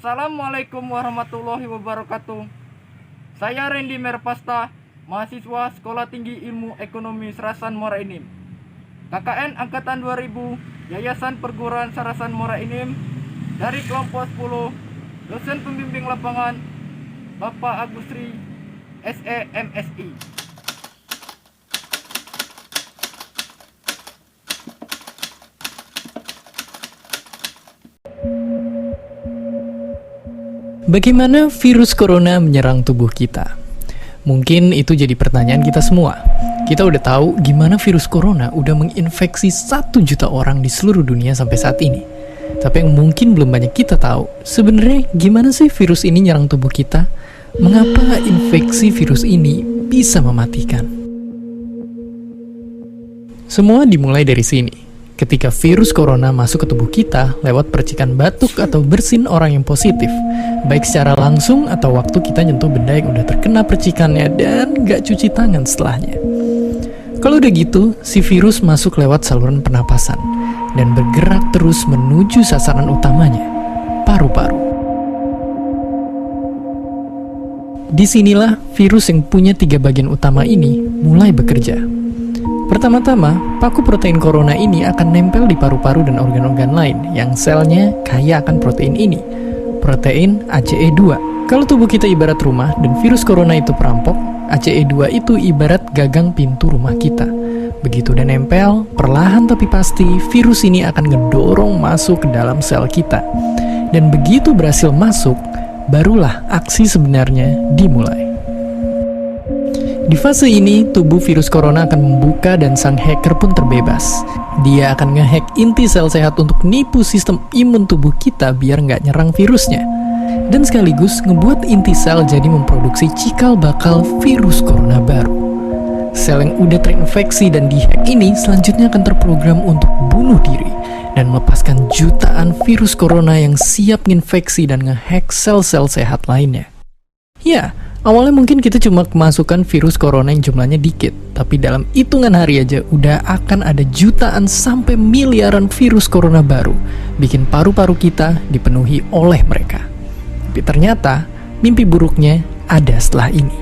Assalamualaikum warahmatullahi wabarakatuh. Saya Randy Merpasta, mahasiswa Sekolah Tinggi Ilmu Ekonomi Sarasan Muara Enim, KKN Angkatan 2000, Yayasan Perguruan Sarasan Muara Enim, dari kelompok 10, dosen pembimbing lapangan, Bapak Agustri, SE MSI. Bagaimana virus corona menyerang tubuh kita? Mungkin itu jadi pertanyaan kita semua. Kita udah tahu gimana virus corona udah menginfeksi 1 juta orang di seluruh dunia sampai saat ini. Tapi yang mungkin belum banyak kita tahu, sebenarnya gimana sih virus ini nyerang tubuh kita? Mengapa infeksi virus ini bisa mematikan? Semua dimulai dari sini. Ketika virus corona masuk ke tubuh kita lewat percikan batuk atau bersin orang yang positif, baik secara langsung atau waktu kita nyentuh benda yang udah terkena percikannya dan gak cuci tangan setelahnya. Kalau udah gitu, si virus masuk lewat saluran pernapasan dan bergerak terus menuju sasaran utamanya, paru-paru. Disinilah virus yang punya 3 bagian utama ini mulai bekerja. Pertama-tama, paku protein corona ini akan nempel di paru-paru dan organ-organ lain yang selnya kaya akan protein ini, protein ACE2. Kalau tubuh kita ibarat rumah dan virus corona itu perampok, ACE2 itu ibarat gagang pintu rumah kita. Begitu udah nempel, perlahan tapi pasti virus ini akan ngedorong masuk ke dalam sel kita. Dan begitu berhasil masuk, barulah aksi sebenarnya dimulai. Di fase ini, tubuh virus corona akan membuka dan sang hacker pun terbebas. Dia akan ngehack inti sel sehat untuk nipu sistem imun tubuh kita biar nggak nyerang virusnya. Dan sekaligus ngebuat inti sel jadi memproduksi cikal bakal virus corona baru. Sel yang udah terinfeksi dan dihack ini selanjutnya akan terprogram untuk bunuh diri dan melepaskan jutaan virus corona yang siap nginfeksi dan ngehack sel-sel sehat lainnya. Ya, awalnya mungkin kita cuma kemasukan virus corona yang jumlahnya dikit, tapi dalam hitungan hari aja udah akan ada jutaan sampai miliaran virus corona baru, bikin paru-paru kita dipenuhi oleh mereka. Tapi ternyata, mimpi buruknya ada setelah ini.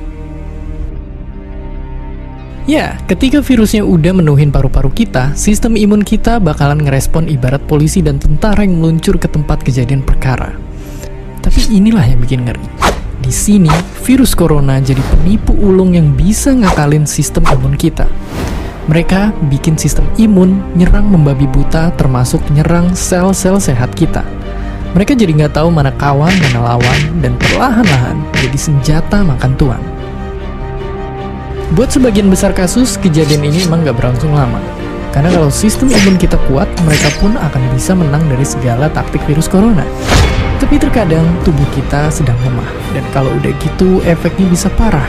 Ya, ketika virusnya udah menuhin paru-paru kita, sistem imun kita bakalan ngerespon ibarat polisi dan tentara yang meluncur ke tempat kejadian perkara. Tapi inilah yang bikin ngeri. Di sini, virus corona jadi penipu ulung yang bisa ngakalin sistem imun kita. Mereka bikin sistem imun nyerang membabi buta, termasuk nyerang sel-sel sehat kita. Mereka jadi nggak tahu mana kawan, mana lawan, dan perlahan-lahan jadi senjata makan tuan. Buat sebagian besar kasus, kejadian ini emang nggak berlangsung lama. Karena kalau sistem imun kita kuat, mereka pun akan bisa menang dari segala taktik virus corona. Tapi terkadang tubuh kita sedang lemah, dan kalau udah gitu efeknya bisa parah.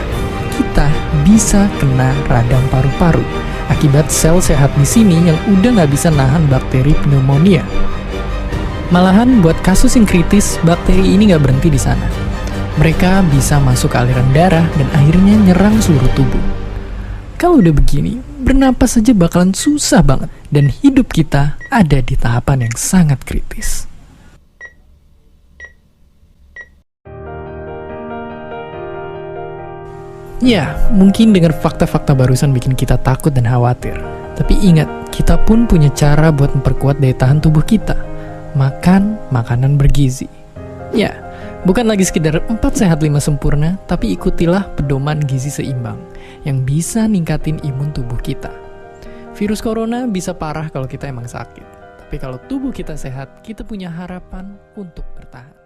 Kita bisa kena radang paru-paru akibat sel sehat di sini yang udah nggak bisa nahan bakteri pneumonia. Malahan buat kasus yang kritis, bakteri ini nggak berhenti di sana. Mereka bisa masuk ke aliran darah dan akhirnya nyerang seluruh tubuh. Kalau udah begini, bernapas saja bakalan susah banget, dan hidup kita ada di tahapan yang sangat kritis. Ya, mungkin dengan fakta-fakta barusan bikin kita takut dan khawatir. Tapi ingat, kita pun punya cara buat memperkuat daya tahan tubuh kita. Makan makanan bergizi. Ya, bukan lagi sekedar 4 sehat 5 sempurna, tapi ikutilah pedoman gizi seimbang yang bisa ningkatin imun tubuh kita. Virus corona bisa parah kalau kita emang sakit. Tapi kalau tubuh kita sehat, kita punya harapan untuk bertahan.